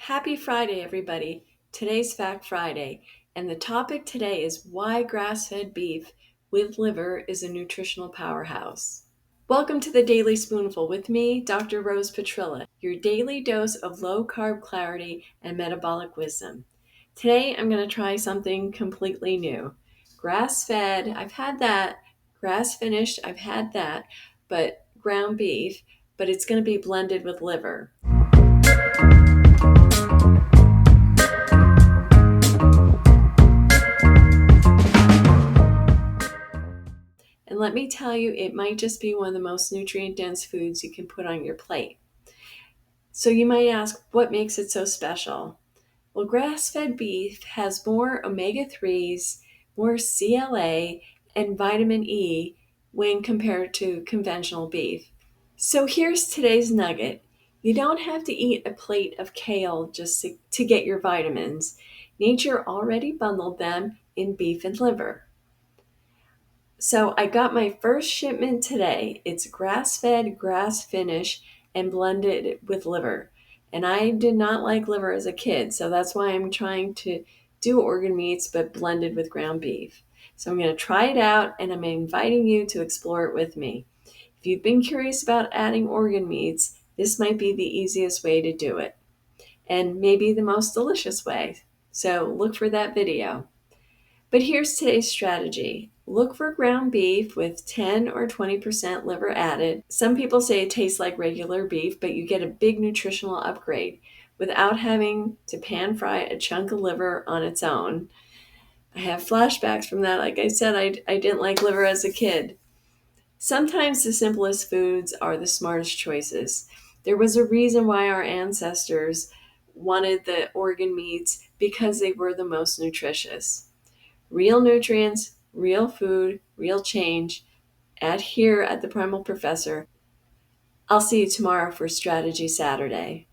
Happy Friday, everybody. Today's Fact Friday, and the topic today is why grass-fed beef with liver is a nutritional powerhouse. Welcome to the Daily Spoonful with me, Dr. Rose Petrilla, your daily dose of low-carb clarity and metabolic wisdom. Today, I'm going to try something completely new. Grass-fed, I've had that. Grass-finished, I've had that, but ground beef, but it's going to be blended with liver. And let me tell you, it might just be one of the most nutrient-dense foods you can put on your plate. So you might ask, what makes it so special? Well, grass-fed beef has more omega-3s, more CLA, and vitamin E when compared to conventional beef. So here's today's nugget. You don't have to eat a plate of kale just to get your vitamins. Nature already bundled them in beef and liver. So I got my first shipment today. It's grass-fed, grass-finished, and blended with liver. And I did not like liver as a kid, so that's why I'm trying to do organ meats, but blended with ground beef. So I'm going to try it out, and I'm inviting you to explore it with me. If you've been curious about adding organ meats, this might be the easiest way to do it, and maybe the most delicious way. So look for that video. But here's today's strategy. Look for ground beef with 10 or 20% liver added. Some people say it tastes like regular beef, but you get a big nutritional upgrade without having to pan fry a chunk of liver on its own. I have flashbacks from that. Like I said, I didn't like liver as a kid. Sometimes the simplest foods are the smartest choices. There was a reason why our ancestors wanted the organ meats because they were the most nutritious. Real nutrients, real food, real change here at the Primal Professor. I'll see you tomorrow for Strategy Saturday.